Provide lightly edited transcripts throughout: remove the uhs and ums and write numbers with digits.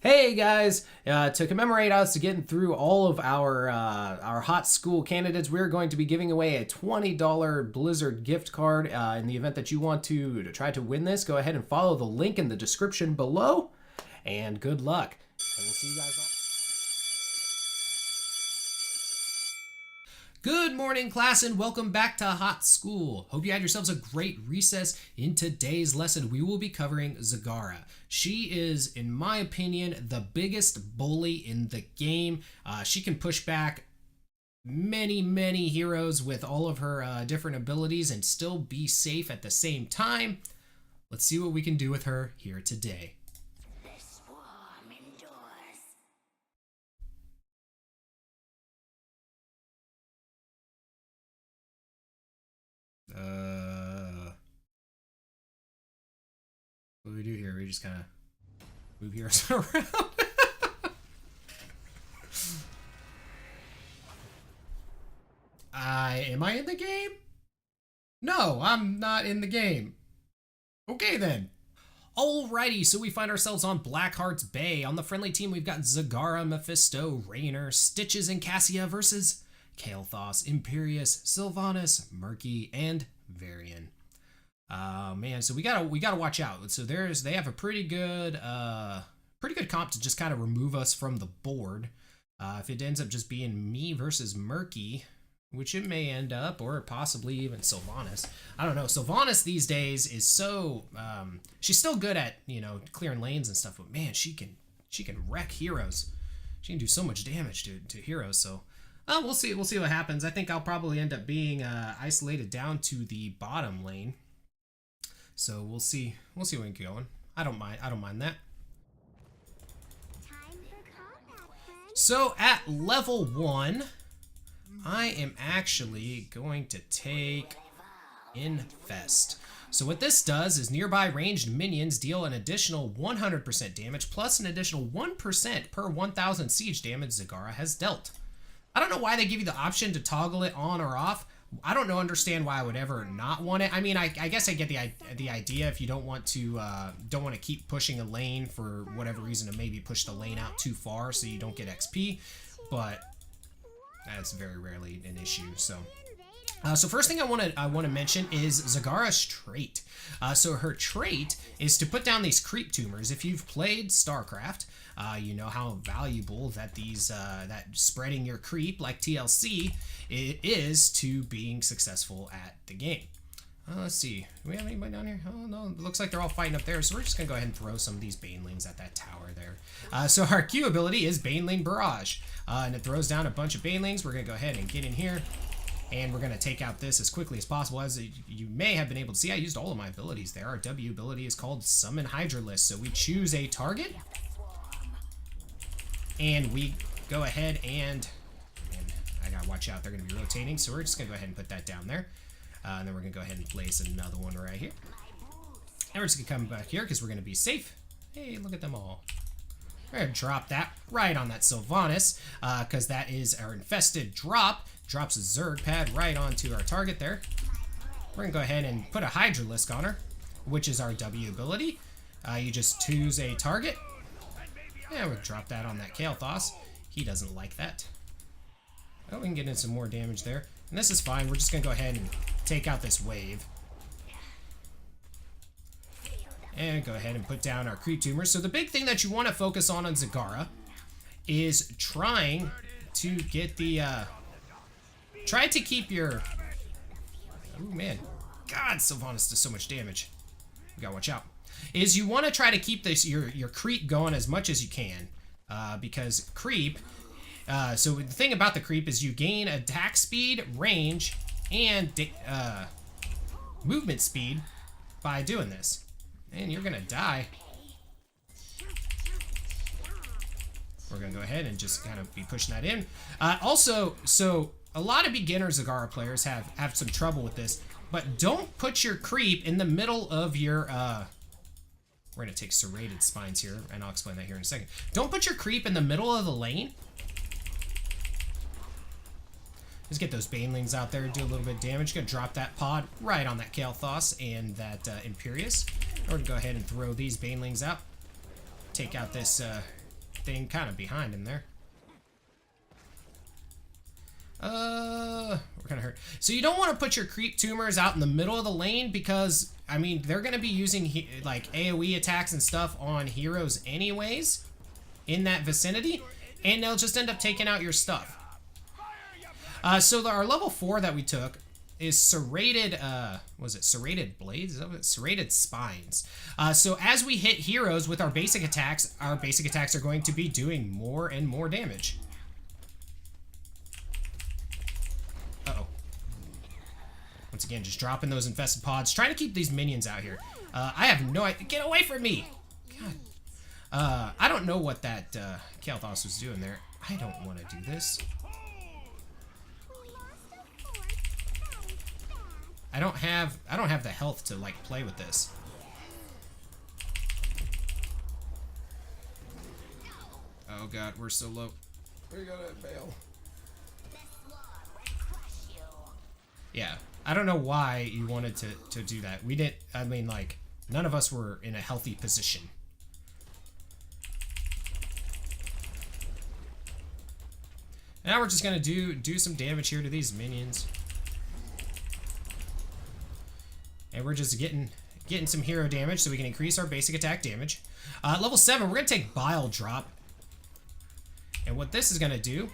Hey guys, to commemorate us getting through all of our hot school candidates, we're going to be giving away a $20 Blizzard gift card. In the event that you want to try to win this, go ahead and follow the link in the description below, and good luck. And we'll see you guys all. Good morning, class, and welcome back to Hot School. Hope you had yourselves a great recess. In today's lesson, we will be covering Zagara. She is, in my opinion, the biggest bully in the game. She can push back many heroes with all of her different abilities and still be safe at the same time. Let's see what we can do with her here today. What do we do here? We just kind of move heroes around. Am I in the game? No, I'm not in the game. Okay then. Alrighty, so we find ourselves on Blackheart's Bay. On the friendly team, we've got Zagara, Mephisto, Raynor, Stitches, and Cassia versus Kael'thas, Imperius, Sylvanas, Murky, and Varian. Man, so we gotta watch out. So they have a pretty good comp to just kind of remove us from the board. If it ends up just being me versus Murky, which it may end up, or possibly even Sylvanas. I don't know. Sylvanas these days is so she's still good at, you know, clearing lanes and stuff, but man, she can wreck heroes. She can do so much damage to heroes. So we'll see what happens. I think I'll probably end up being isolated down to the bottom lane. So we'll see when we get going. I don't mind that. So at level 1, I am actually going to take Infest. So what this does is nearby ranged minions deal an additional 100% damage plus an additional 1% per 1,000 siege damage Zagara has dealt. I don't know why they give you the option to toggle it on or off. I don't understand why I would ever not want it. I mean, I guess I get the idea if you don't want to keep pushing a lane for whatever reason, to maybe push the lane out too far so you don't get XP, but that's very rarely an issue. So first thing I want to mention is Zagara's trait. So her trait is to put down these creep tumors. If you've played StarCraft, you know how valuable that that spreading your creep like TLC it is to being successful at the game. Let's see. Do we have anybody down here? Oh no, it looks like they're all fighting up there. So we're just gonna go ahead and throw some of these banelings at that tower there. So our Q ability is Baneling Barrage, and it throws down a bunch of banelings. We're gonna go ahead and get in here. And we're going to take out this as quickly as possible. As you may have been able to see, I used all of my abilities there. Our W ability is called Summon Hydralisk. So we choose a target. And we go ahead and I got to watch out. They're going to be rotating. So we're just going to go ahead and put that down there. And then we're going to go ahead and place another one right here. And we're just going to come back here because we're going to be safe. Hey, look at them all. We're going to drop that right on that Sylvanas because that is our infested drop. Drops a Zerg pad right onto our target there. We're going to go ahead and put a Hydralisk on her, which is our W ability. You just choose a target. And we'll drop that on that Kael'thas. He doesn't like that. Oh, we can get in some more damage there. And this is fine. We're just going to go ahead and take out this wave. And go ahead and put down our creep tumors. So the big thing that you want to focus on Zagara is trying to get the... try to keep your... Oh man. God, Sylvanas does so much damage. You gotta watch out. Is you want to try to keep this your creep going as much as you can. Because creep... so the thing about the creep is you gain attack speed, range, and movement speed by doing this. And you're gonna die. We're gonna go ahead and just kind of be pushing that in. Also, so a lot of beginner Zagara players have some trouble with this, but don't put your creep in the middle of your we're gonna take serrated spines here, and I'll explain that here in a second. Don't put your creep in the middle of the lane. Just get those banelings out there, do a little bit of damage. Gonna drop that pod right on that Kael'thas and that Imperius. We're gonna go ahead and throw these banelings out. Take out this thing kind of behind him there. We're gonna hurt. So you don't want to put your creep tumors out in the middle of the lane because, I mean, they're gonna be using like AoE attacks and stuff on heroes anyways in that vicinity, and they'll just end up taking out your stuff. So our level 4 that we took is serrated, was it serrated blades? Is that what it? Serrated spines. So as we hit heroes with our basic attacks are going to be doing more and more damage. Uh-oh. Once again, just dropping those infested pods, trying to keep these minions out here. I have no idea. Get away from me! God. I don't know what that Kael'thas was doing there. I don't want to do this. I don't have the health to like play with this. Oh god, we're so low. We're gonna fail. Yeah, I don't know why you wanted to do that. We didn't, I mean, like, none of us were in a healthy position. Now we're just gonna do some damage here to these minions. And we're just getting some hero damage so we can increase our basic attack damage. Level 7, we're gonna take Bile Drop. And what this is gonna do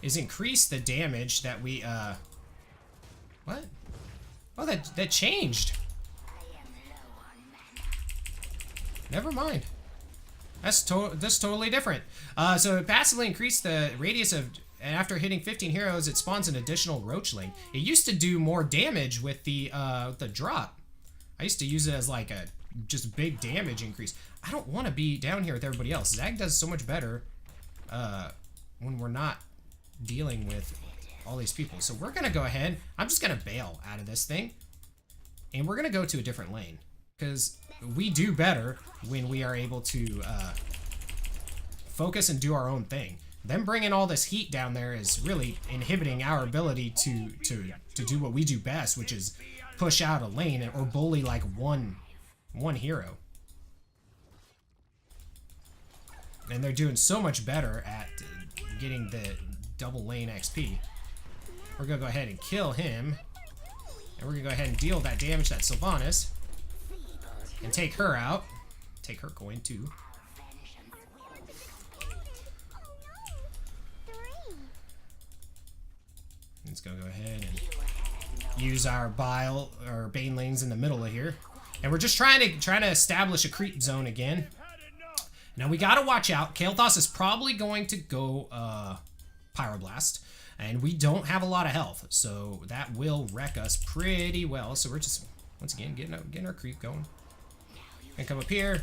is increase the damage that we, what? Oh, that changed. Never mind. That's totally different. So it passively increased the radius of, and after hitting 15 heroes, it spawns an additional roachling. It used to do more damage with the drop. I used to use it as like a just big damage increase. I don't want to be down here with everybody else. Zag does so much better when we're not dealing with all these people. So we're gonna go ahead. I'm just gonna bail out of this thing, and we're gonna go to a different lane because we do better when we are able to focus and do our own thing. Them bringing all this heat down there is really inhibiting our ability to do what we do best, which is push out a lane or bully like one hero. And they're doing so much better at getting the double lane XP. We're gonna go ahead and kill him, and we're gonna go ahead and deal that damage that Sylvanas, and take her out. Take her coin too. Let's go ahead and use our bile or banelings in the middle of here, and we're just trying to establish a creep zone again. Now we gotta watch out. Kael'thas is probably going to go Pyroblast, and we don't have a lot of health, so that will wreck us pretty well. So we're just once again getting our creep going. Gonna come up here,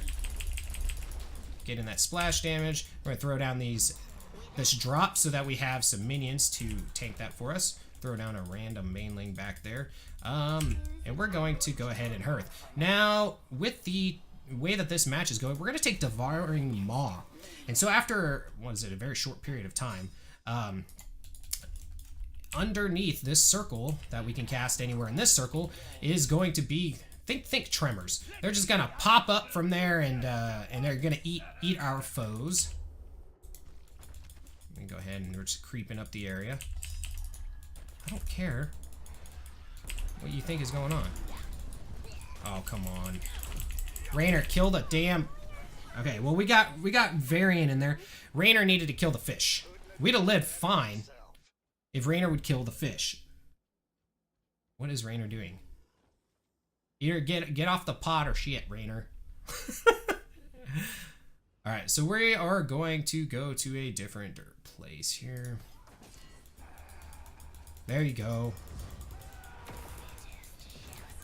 getting that splash damage. We're gonna throw down this drop so that we have some minions to tank that for us. Throw down a random mainling back there. And we're going to go ahead and hearth. Now, with the way that this match is going, we're going to take Devouring Maw. And so after, what is it, a very short period of time, underneath this circle that we can cast anywhere in this circle is going to be, think tremors. They're just going to pop up from there, and they're going to eat our foes. Let me go ahead and we're just creeping up the area. I don't care what you think is going on. Oh, come on. Raynor, kill the damn... Okay, well, we got Varian in there. Raynor needed to kill the fish. We'd have lived fine if Raynor would kill the fish. What is Raynor doing? Either get off the pot or shit, Raynor. Alright, so we are going to go to a different place here. There you go.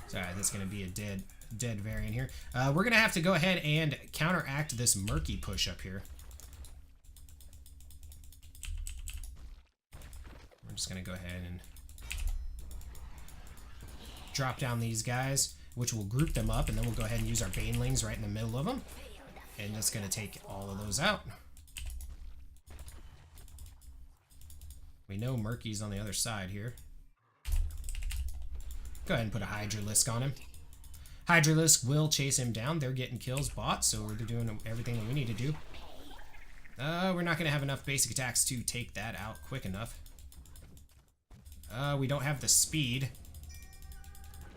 Sorry, that's going to be a dead variant here. We're going to have to go ahead and counteract this murky push up here. We're just going to go ahead and drop down these guys, which will group them up, and then we'll go ahead and use our banelings right in the middle of them. And that's going to take all of those out. We know Murky's on the other side here. Go ahead and put a Hydralisk on him. Hydralisk will chase him down. They're getting kills bought, so we're doing everything that we need to do. We're not going to have enough basic attacks to take that out quick enough. We don't have the speed.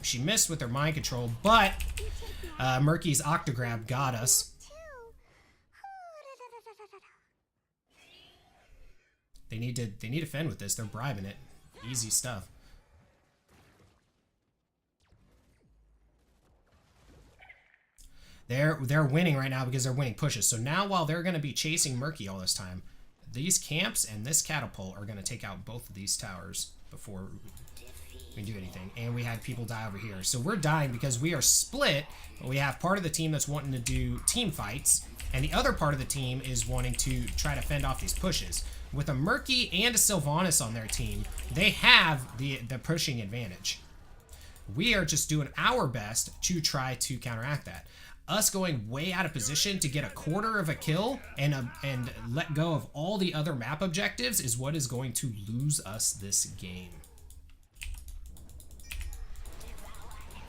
She missed with her mind control, but Murky's Octograb got us. They need to fend with this. They're bribing it. Easy stuff. They're winning right now because they're winning pushes. So now while they're going to be chasing Murky all this time, these camps and this catapult are going to take out both of these towers before we do anything. And we had people die over here. So we're dying because we are split. We have part of the team that's wanting to do team fights, and the other part of the team is wanting to try to fend off these pushes. With a Murky and a Sylvanas on their team, they have the pushing advantage. We are just doing our best to try to counteract that. Us going way out of position to get a quarter of a kill and let go of all the other map objectives is what is going to lose us this game.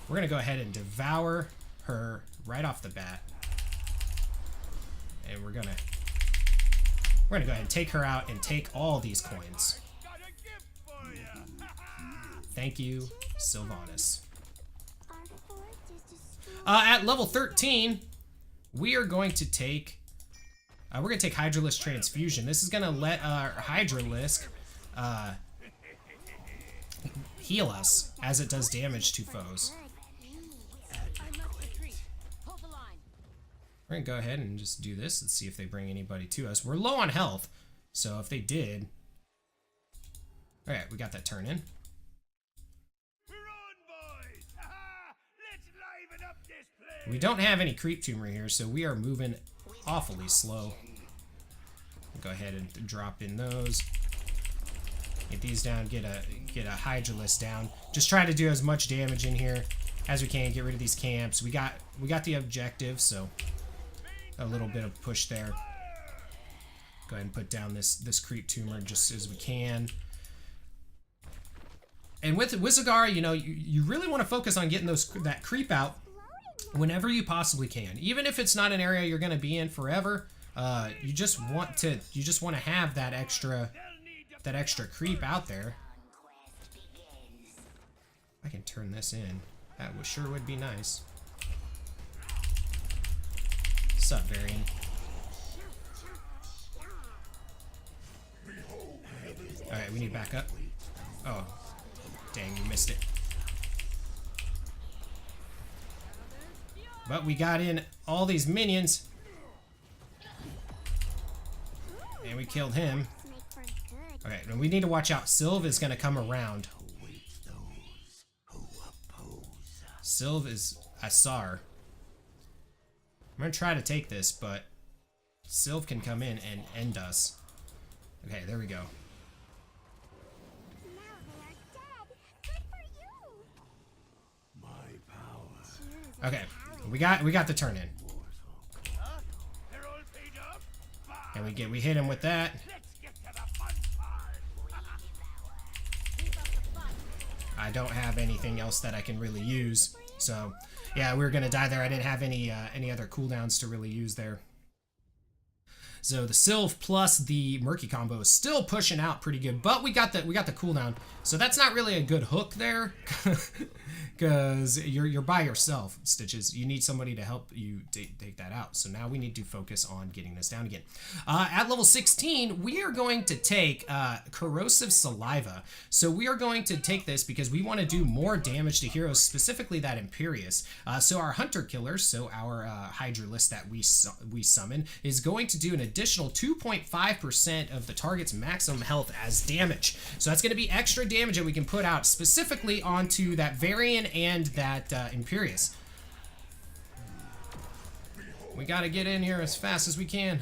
We're going to go ahead and devour her right off the bat. And we're going to go ahead and take her out and take all these coins. Thank you, Sylvanas. At level 13, we are going to take Hydralisk Transfusion. This is going to let our Hydralisk heal us as it does damage to foes. We're going to go ahead and just do this and see if they bring anybody to us. We're low on health, so if they did... Alright, we got that turn in. We don't have any creep tumor here, so we are moving awfully slow. Go ahead and drop in those. Get these down, get a Hydralisk down. Just try to do as much damage in here as we can. Get rid of these camps. We got the objective, so a little bit of push there. Go ahead and put down this creep tumor just as we can. And with Zagara, you know, you really want to focus on getting that creep out whenever you possibly can. Even if it's not an area you're going to be in forever, you just want to have that extra creep out there. I can turn this in. That sure would be nice. Sup, Varian? Alright, we need backup. Oh, dang, you missed it. But we got in all these minions. And we killed him. Okay, and we need to watch out. Sylv is going to come around. Sylv is... I saw her. I'm going to try to take this, but Sylv can come in and end us. Okay, there we go. Okay, we got the turn in. And we hit him with that. I don't have anything else that I can really use. So, yeah, we were gonna die there. I didn't have any other cooldowns to really use there. So the Sylv plus the Murky combo is still pushing out pretty good, but we got the cooldown. So that's not really a good hook there, because you're by yourself, Stitches. You need somebody to help you take that out. So now we need to focus on getting this down again. At level 16, we are going to take Corrosive Saliva. So we are going to take this because we want to do more damage to heroes, specifically that Imperious. So our Hunter Killer, so our Hydralisk that we summon, is going to do an additional 2.5% of the target's maximum health as damage. So that's going to be extra damage that we can put out specifically onto that Varian and that Imperious. We got to get in here as fast as we can.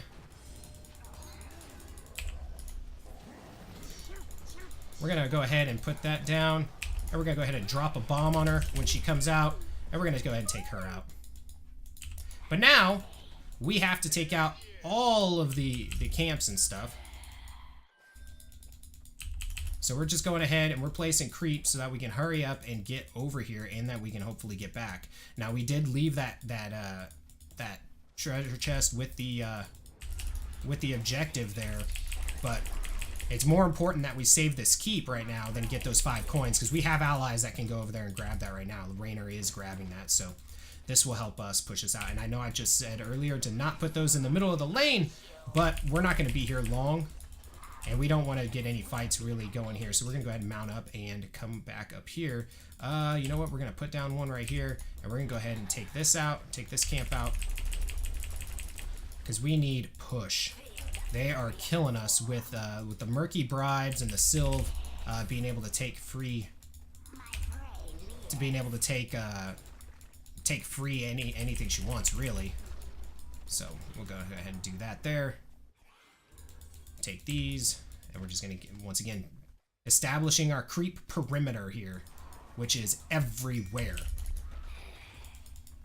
We're going to go ahead and put that down. And we're going to go ahead and drop a bomb on her when she comes out. And we're going to go ahead and take her out. But now, we have to take out all of the camps and stuff. So we're just going ahead and we're placing creeps so that we can hurry up and get over here and that we can hopefully get back. Now we did leave that treasure chest with the with the objective there, but it's more important that we save this keep right now than get those 5 coins, because we have allies that can go over there and grab that right now. Rainer is grabbing that, so this will help us push us out. And I know I just said earlier to not put those in the middle of the lane, but we're not going to be here long, and we don't want to get any fights really going here. So we're going to go ahead and mount up and come back up here. You know what? We're going to put down one right here, and we're going to go ahead and take this out, take this camp out, because we need push. They are killing us with the Murky Bribes and the Sylve being able to take free, take free anything she wants, really. So we'll go ahead and do that there. Take these, and we're just gonna once again establishing our creep perimeter here, which is everywhere.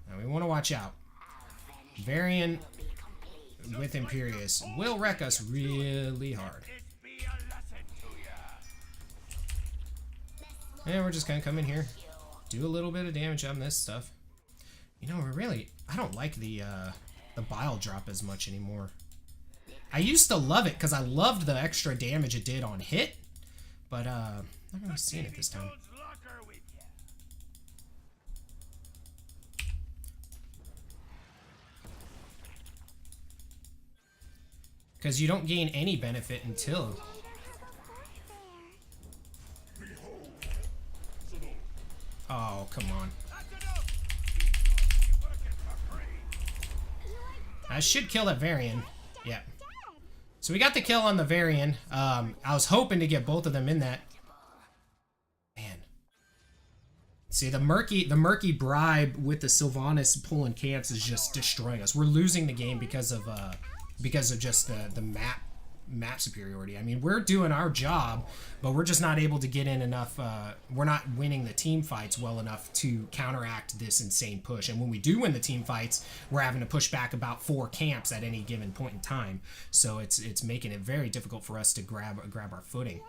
Now we want to watch out. Varian with Imperius will wreck us really hard. And we're just gonna come in here, do a little bit of damage on this stuff. You know, I don't like the bile drop as much anymore. I used to love it because I loved the extra damage it did on hit, but not really seeing it this time. Because you don't gain any benefit until... Oh, come on. I should kill that Varian. Yeah. So we got the kill on the Varian. I was hoping to get both of them in that. Man. See, the murky bribe with the Sylvanas pulling camps is just destroying us. We're losing the game because of just the map superiority. I mean, we're doing our job, but we're just not able to get in enough. We're not winning the team fights well enough to counteract this insane push. And when we do win the team fights, we're having to push back about 4 camps at any given point in time. So it's making it very difficult for us to grab our footing.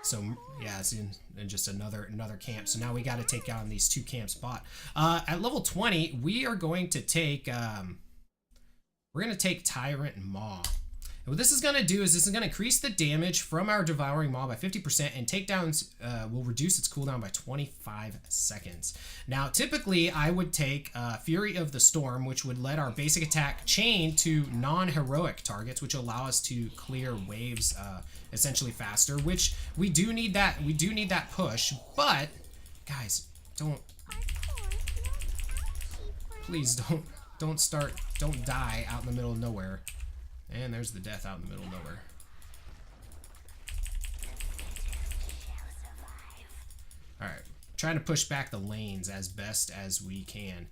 So yeah, it's in just another camp. So now we got to take on these 2 camps bot. At level 20, we are going to take. We're going to take Tyrant Maw. And what this is going to do is this is going to increase the damage from our Devouring Maw by 50%, and takedowns will reduce its cooldown by 25 seconds. Now, typically, I would take Fury of the Storm, which would let our basic attack chain to non-heroic targets, which will allow us to clear waves essentially faster, which we do need that. We do need that push, but guys, please don't die out in the middle of nowhere. And there's the death out in the middle of nowhere. Alright, trying to push back the lanes as best as we can,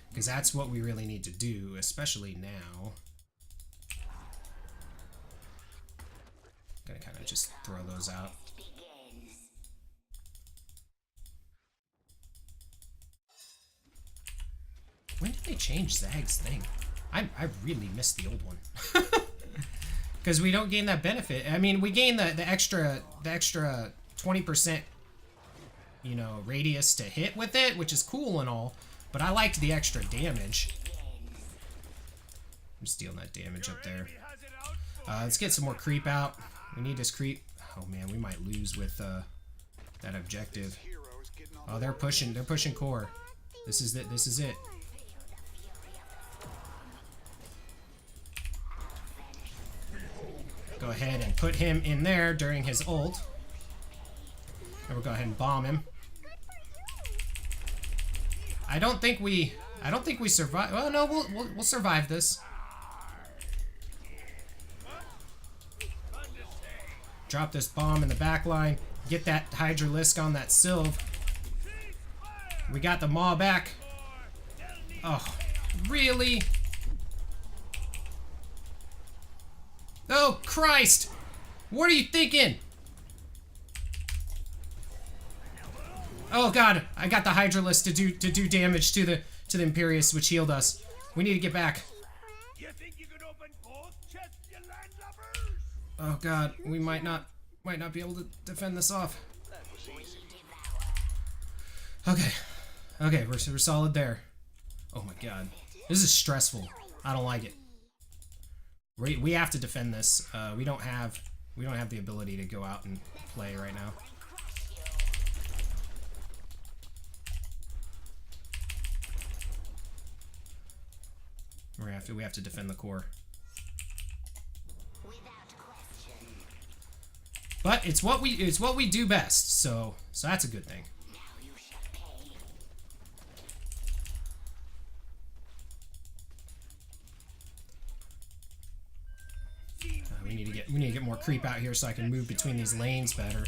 because that's what we really need to do, especially now. Gonna kind of just throw those out. When did they change Zag's thing? I really missed the old one. Because we don't gain that benefit. I mean, we gain the extra 20%, you know, radius to hit with it, which is cool and all, but I liked the extra damage. I'm just dealing that damage up there. Let's get some more creep out. We need this creep. Oh man, we might lose with that objective. Oh, they're pushing core. This is it. Go ahead and put him in there during his ult. And we'll go ahead and bomb him. I don't think we survive. Well, no, we'll survive this. Drop this bomb in the back line. Get that Hydralisk on that Sylve. We got the Maw back. Oh, really? Oh, Christ! What are you thinking? Oh God, I got the Hydralisk to do damage to the Imperius, which healed us. We need to get back. Oh God, we might not be able to defend this off. Okay, we're solid there. Oh my God, This is stressful. I don't like it. We have to defend this. We don't have the ability to go out and play right now. We have to defend the core. But it's what we do best. So that's a good thing. We need to get more creep out here so I can move between these lanes better.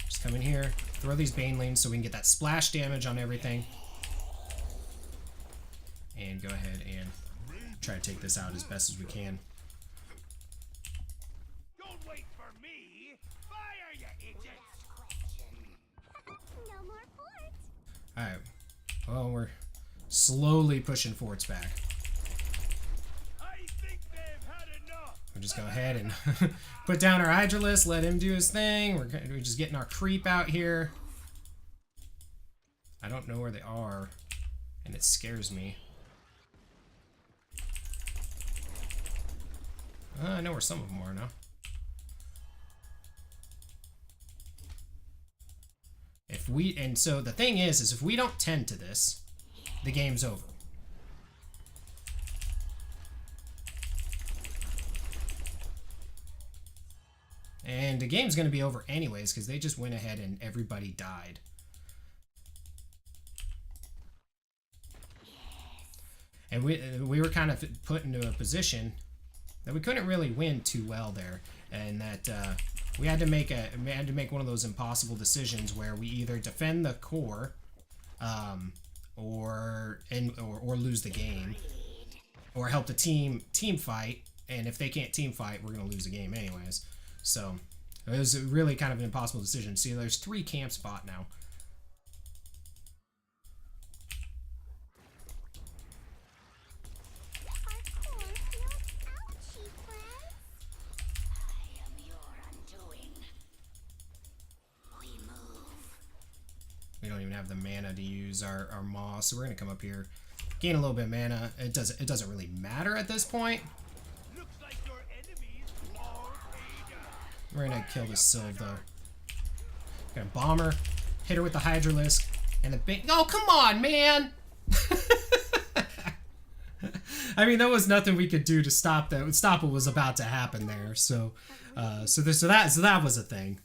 Just come in here, throw these Bane lanes so we can get that splash damage on everything. And go ahead and try to take this out as best as we can. Don't wait for me. Fire, you idiot. No more forts. Alright. Well, we're slowly pushing forts back. I think they've had enough. We'll just go ahead and put down our Hydralisk, let him do his thing. We're just getting our creep out here. I don't know where they are, and it scares me. I know where some of them are now. And so the thing is if we don't tend to this, the game's over. And the game's going to be over anyways because they just went ahead and everybody died. And we were kind of put into a position that we couldn't really win too well there, and that we had to make one of those impossible decisions where we either defend the core, or lose the game, or help the team fight. And if they can't team fight, we're gonna lose the game anyways. So it was really kind of an impossible decision. See, there's 3 camps bought now. We don't even have the mana to use our Maw, so we're gonna come up here, gain a little bit of mana. It doesn't really matter at this point. Looks like your enemies all paid up. We're gonna kill this Sylve though. Gonna bomb her, hit her with the Hydralisk, and the big. Oh, come on, man! I mean, there was nothing we could do to stop that. Stop what was about to happen there. So that was a thing.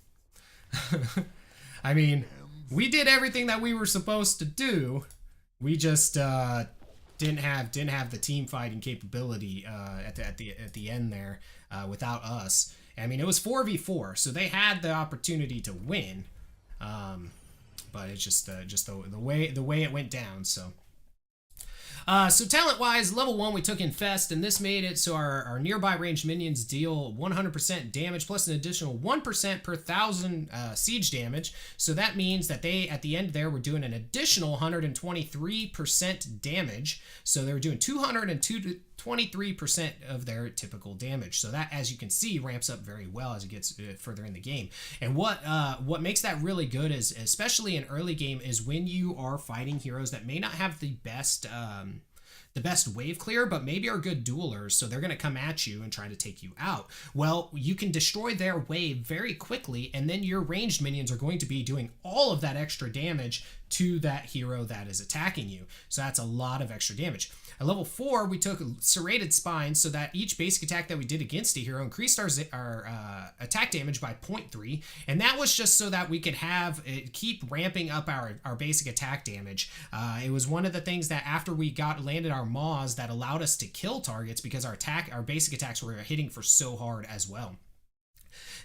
I mean, we did everything that we were supposed to do. We just didn't have the team fighting capability at the end there without us. I mean, it was 4v4, so they had the opportunity to win, but it's just the way it went down. So talent-wise, level 1 we took Infest, and this made it so our nearby ranged minions deal 100% damage plus an additional 1% per 1,000 siege damage. So that means that they, at the end there, were doing an additional 123% damage. So they were doing 223% of their typical damage. So that, as you can see, ramps up very well as it gets further in the game. And what makes that really good is, especially in early game, is when you are fighting heroes that may not have the best wave clear, but maybe are good duelers, so they're going to come at you and try to take you out. Well, you can destroy their wave very quickly, and then your ranged minions are going to be doing all of that extra damage to that hero that is attacking you. So that's a lot of extra damage. At level 4, we took Serrated Spine so that each basic attack that we did against a hero increased our attack damage by 0.3, and that was just so that we could have it keep ramping up our basic attack damage. It was one of the things that after we landed our Maws that allowed us to kill targets because our basic attacks were hitting for so hard as well.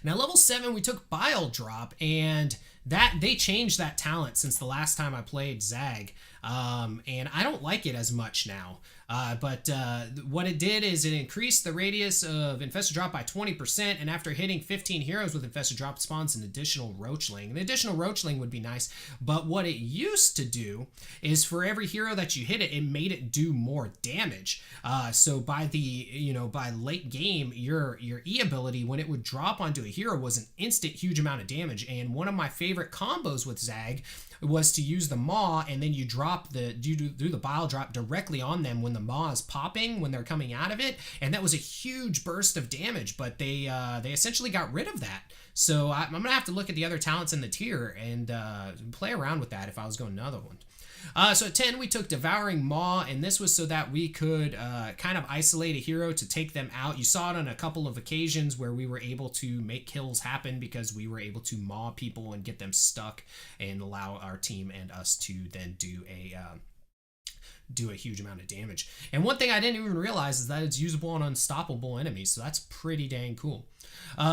Now level 7 we took Bile Drop, and that they changed that talent since the last time I played Zag, and I don't like it as much now. But what it did is it increased the radius of infested drop by 20%, and after hitting 15 heroes with infested drop spawns an additional roachling. The additional roachling would be nice, but what it used to do is for every hero that you hit it made it do more damage. So by by late game, your E ability, when it would drop onto a hero, was an instant huge amount of damage. And one of my favorite combos with Zag was to use the maw, and then you do the bile drop directly on them when the maw is popping, when they're coming out of it, and that was a huge burst of damage. But they essentially got rid of that. So I'm gonna have to look at the other talents in the tier and play around with that if I was going another one. So at 10, we took Devouring Maw, and this was so that we could kind of isolate a hero to take them out. You saw it on a couple of occasions where we were able to make kills happen because we were able to maw people and get them stuck and allow our team and us to then do a huge amount of damage. And one thing I didn't even realize is that it's usable on unstoppable enemies, so that's pretty dang cool.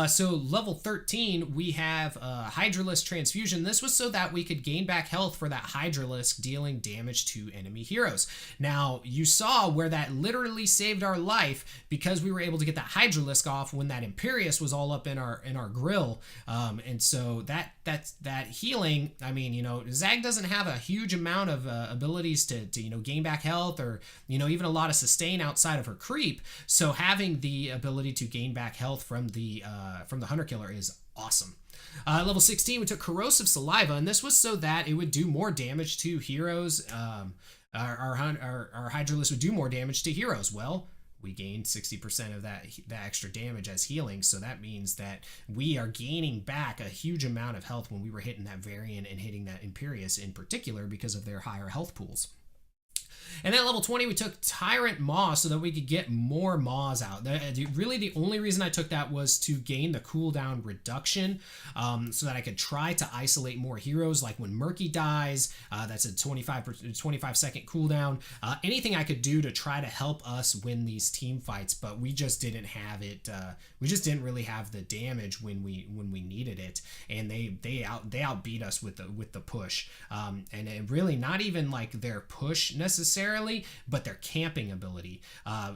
So level 13, we have Hydralisk Transfusion. This was so that we could gain back health for that Hydralisk dealing damage to enemy heroes. Now, you saw where that literally saved our life because we were able to get that Hydralisk off when that Imperius was all up in our grill. And so that healing, I mean, Zag doesn't have a huge amount of abilities to gain back health or, even a lot of sustain outside of her creep. So having the ability to gain back health from the Hunter Killer is awesome. Level 16, we took Corrosive Saliva, and this was so that it would do more damage to heroes. Our Hydralisk would do more damage to heroes. Well, we gained 60% of that extra damage as healing, so that means that we are gaining back a huge amount of health when we were hitting that Varian and hitting that Imperius in particular because of their higher health pools. And then at level 20, we took Tyrant Maw so that we could get more Maws out. Really, the only reason I took that was to gain the cooldown reduction so that I could try to isolate more heroes. Like when Murky dies, that's a 25-second cooldown. Anything I could do to try to help us win these team fights, but we just didn't have it. We just didn't really have the damage when we needed it, and they outbeat us with the push. And it really not even like their push necessarily, but their camping ability.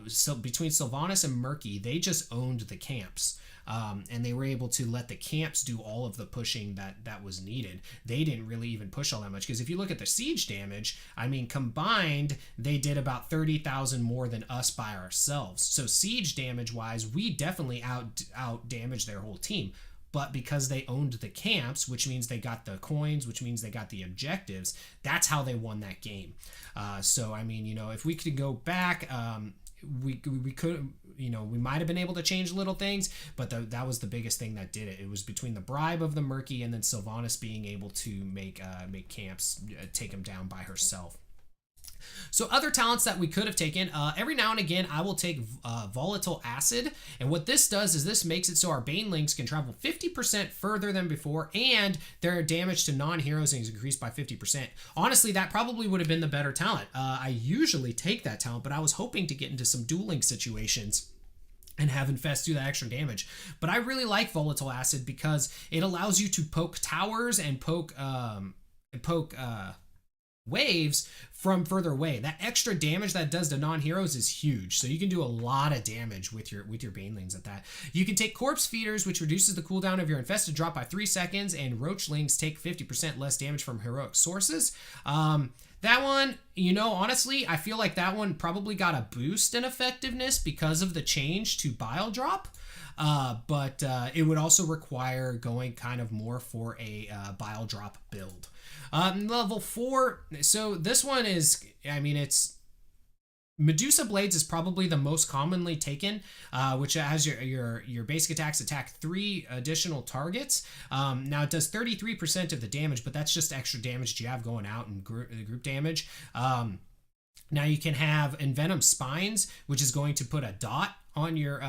So between Sylvanas and Murky, they just owned the camps. And they were able to let the camps do all of the pushing that was needed. They didn't really even push all that much, because if you look at the siege damage, I mean, combined, they did about 30,000 more than us by ourselves. So siege damage wise, we definitely out damaged their whole team. But because they owned the camps, which means they got the coins, which means they got the objectives, that's how they won that game. So, I mean, if we could go back, we could, we might have been able to change little things, but that was the biggest thing that did it. It was between the bribe of the Murky and then Sylvanas being able to make camps take them down by herself. So other talents that we could have taken, every now and again, I will take Volatile Acid. And what this does is this makes it so our Banelings can travel 50% further than before, and their damage to non-heroes is increased by 50%. Honestly, that probably would have been the better talent. I usually take that talent, but I was hoping to get into some dueling situations and have Infest do that extra damage. But I really like Volatile Acid because it allows you to poke towers and poke waves from further away. That extra damage that does to non-heroes is huge, so you can do a lot of damage with your Banelings at that. You can take Corpse Feeders, which reduces the cooldown of your infested drop by 3 seconds, and Roachlings take 50% less damage from heroic sources. That one, honestly, I feel like that one probably got a boost in effectiveness because of the change to Bile Drop. But it would also require going kind of more for a Bile Drop build. Level 4, so this one is, it's Medusa Blades is probably the most commonly taken, which has your basic attacks attack 3 additional targets. Now it does 33% of the damage, but that's just extra damage that you have going out and group damage. Now you can have Envenom Spines, which is going to put a dot on your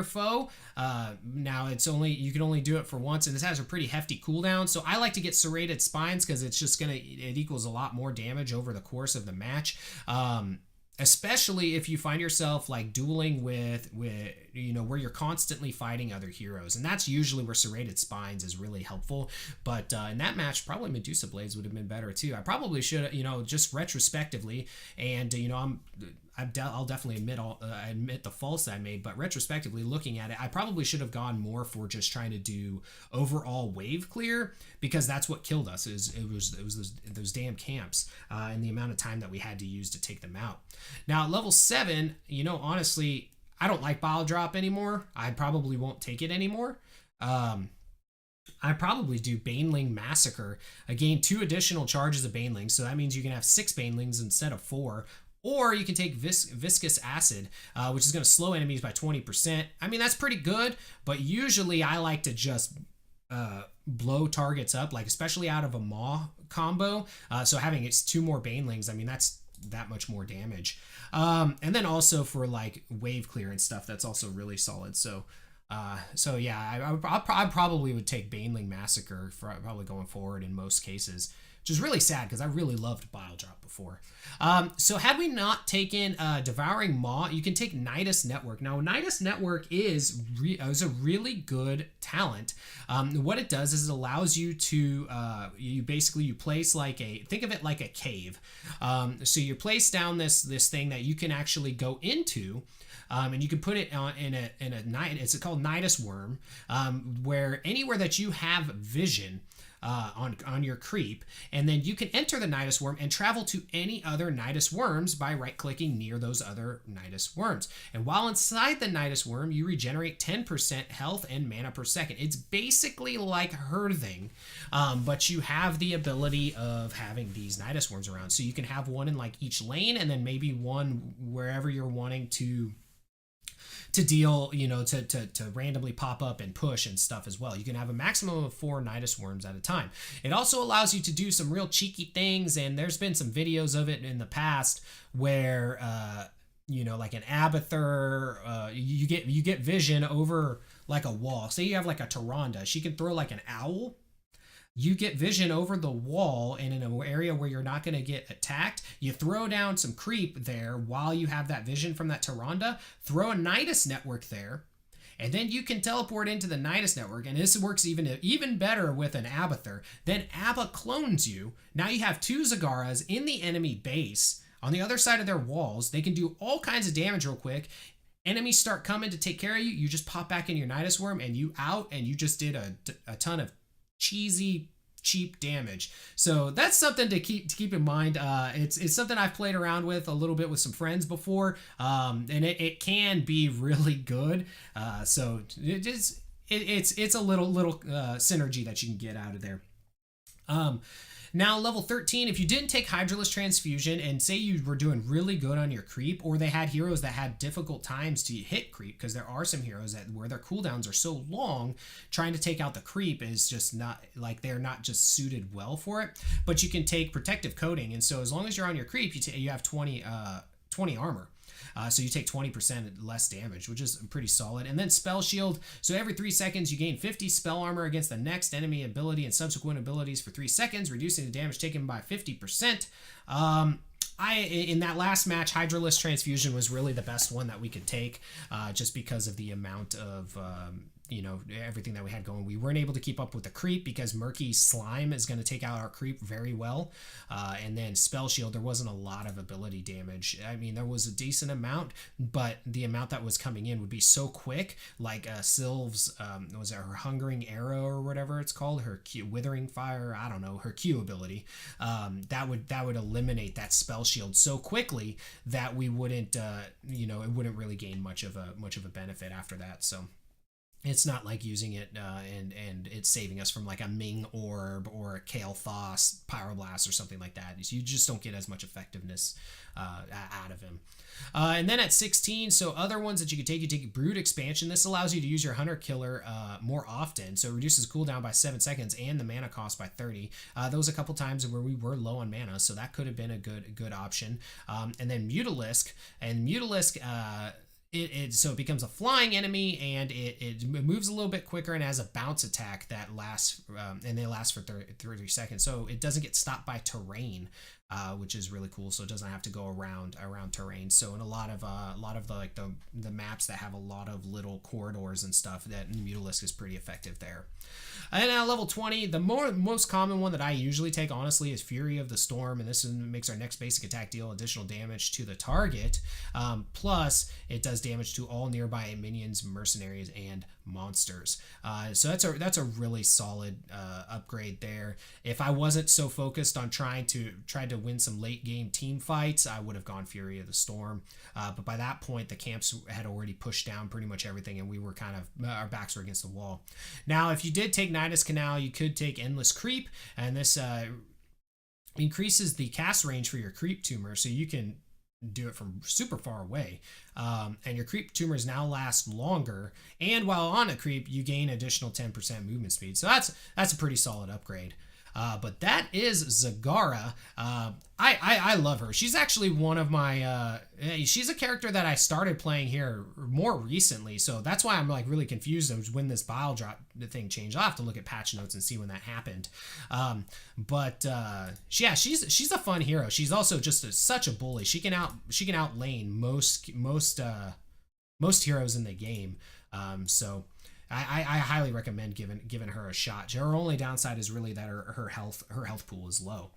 foe. Now you can only do it for once, and this has a pretty hefty cooldown. So I like to get Serrated Spines because it's just it equals a lot more damage over the course of the match. Especially if you find yourself like dueling with where you're constantly fighting other heroes, and that's usually where Serrated Spines is really helpful. But in that match, probably Medusa Blades would have been better too. I probably should, just retrospectively, and I'll definitely admit the faults that I made, but retrospectively looking at it, I probably should have gone more for just trying to do overall wave clear, because that's what killed us. It was those damn camps and the amount of time that we had to use to take them out. Now at level 7, honestly, I don't like Bile Drop anymore. I probably won't take it anymore. I probably do Baneling Massacre. I gain 2 additional charges of Banelings, so that means you can have 6 Banelings instead of 4. Or you can take Viscous Acid, which is going to slow enemies by 20%. I mean, that's pretty good, but usually I like to just blow targets up, like especially out of a Maw combo. So having it's 2 more Banelings, I mean, that's that much more damage. And then also for like wave clear and stuff, that's also really solid. So yeah, I probably would take Baneling Massacre for probably going forward in most cases, which is really sad because I really loved Bile Drop before. So had we not taken Devouring Maw, you can take Nidus Network. Now, Nidus Network is a really good talent. What it does is it allows you to, you place think of it like a cave. So you place down this thing that you can actually go into, and you can put it in a it's called Nidus Worm, where anywhere that you have vision on your creep, and then you can enter the Nidus Worm and travel to any other Nidus Worms by right-clicking near those other Nidus Worms. And while inside the Nidus Worm, you regenerate 10% health and mana per second. It's basically like Herding, but you have the ability of having these Nidus Worms around. So you can have one in like each lane, and then maybe one wherever you're wanting to deal, to randomly pop up and push and stuff as well. You can have a maximum of 4 Nidus Worms at a time. It also allows you to do some real cheeky things, and there's been some videos of it in the past where, like an Abathur, you get vision over like a wall. Say you have like a Tyrande, she can throw like an owl. You get vision over the wall, and in an area where you're not going to get attacked, you throw down some creep there while you have that vision from that Tyrande, throw a Nidus Network there, and then you can teleport into the Nidus Network, and this works even better with an Abathur. Then Abba clones you. Now you have 2 Zagaras in the enemy base on the other side of their walls. They can do all kinds of damage real quick. Enemies start coming to take care of you. You just pop back in your Nidus Worm, and you out, and you just did a ton of cheesy, cheap damage. So that's something to keep in mind. It's something I've played around with a little bit with some friends before, and it can be really good. So it's a little synergy that you can get out of there. Now, level 13, if you didn't take Hydralisk Transfusion and say you were doing really good on your creep, or they had heroes that had difficult times to hit creep, because there are some heroes where their cooldowns are so long, trying to take out the creep is just not, like, they're not just suited well for it. But you can take Protective Coating, and so as long as you're on your creep, you have 20 armor. So you take 20% less damage, which is pretty solid. And then Spell Shield. So every 3 seconds, you gain 50 spell armor against the next enemy ability and subsequent abilities for 3 seconds, reducing the damage taken by 50%. In that last match, Hydralisk Transfusion was really the best one that we could take, just because of the amount of everything that we had going. We weren't able to keep up with the creep because Murky Slime is going to take out our creep very well. And then Spell Shield, there wasn't a lot of ability damage. I mean, there was a decent amount, but the amount that was coming in would be so quick. Like Sylve's, was it her Hungering Arrow or whatever it's called? Her Q, Withering Fire, I don't know, her Q ability. That would eliminate that Spell Shield so quickly that we wouldn't, it wouldn't really gain much of a benefit after that. So it's not like using it and it's saving us from like a Ming Orb or a Kael'thas Pyroblast or something like that. You just don't get as much effectiveness out of him. And then at 16, so other ones that you take Brood Expansion. This allows you to use your Hunter Killer more often. So it reduces cooldown by 7 seconds and the mana cost by 30. There was a couple times where we were low on mana, so that could have been a good option. And then Mutalisk. So it becomes a flying enemy, and it moves a little bit quicker and has a bounce attack that lasts, and they last for 30 seconds. So it doesn't get stopped by terrain, which is really cool. So it doesn't have to go around terrain. So in a lot of the maps that have a lot of little corridors and stuff, that Mutalisk is pretty effective there. And at level 20, the most common one that I usually take, honestly, is Fury of the Storm, and this makes our next basic attack deal additional damage to the target, plus it does damage to all nearby minions, mercenaries, and monsters. So that's a really solid upgrade there. If I wasn't so focused on trying to win some late game team fights, I would have gone Fury of the Storm. But by that point, the camps had already pushed down pretty much everything, and we were kind of, our backs were against the wall. Now, if you did take Nidus Canal, you could take Endless Creep, and this increases the cast range for your Creep Tumor, so you can do it from super far away, and your Creep Tumors now last longer, and while on a creep you gain additional 10% movement speed, so that's a pretty solid upgrade. But that is Zagara. I love her. She's actually one of my she's a character that I started playing here more recently, so that's why I'm like really confused as when this bile drop thing changed. I'll have to look at patch notes and see when that happened. But yeah, she's a fun hero. She's also just such a bully. She can out lane most heroes in the game. So I highly recommend giving her a shot. Her only downside is really that her health pool is low.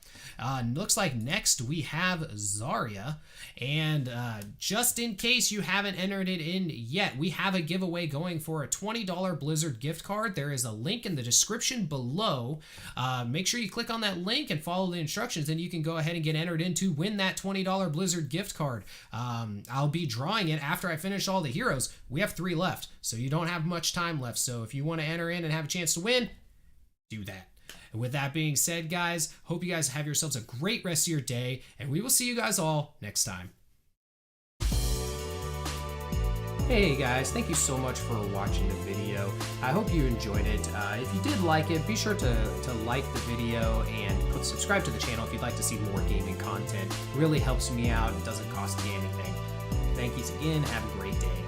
Looks like next we have Zarya, and just in case you haven't entered it in yet, we have a giveaway going for a $20 Blizzard gift card. There is a link in the description below. Make sure you click on that link and follow the instructions, and you can go ahead and get entered in to win that $20 Blizzard gift card. I'll be drawing it after I finish all the heroes. We have 3 left, so you don't have much time left. So if you want to enter in and have a chance to win, do that. And with that being said, guys, hope you guys have yourselves a great rest of your day, and we will see you guys all next time. Hey guys, thank you so much for watching the video. I hope you enjoyed it. If you did like it, be sure to like the video and subscribe to the channel if you'd like to see more gaming content. It really helps me out and doesn't cost me anything. Thank you again. Have a great day.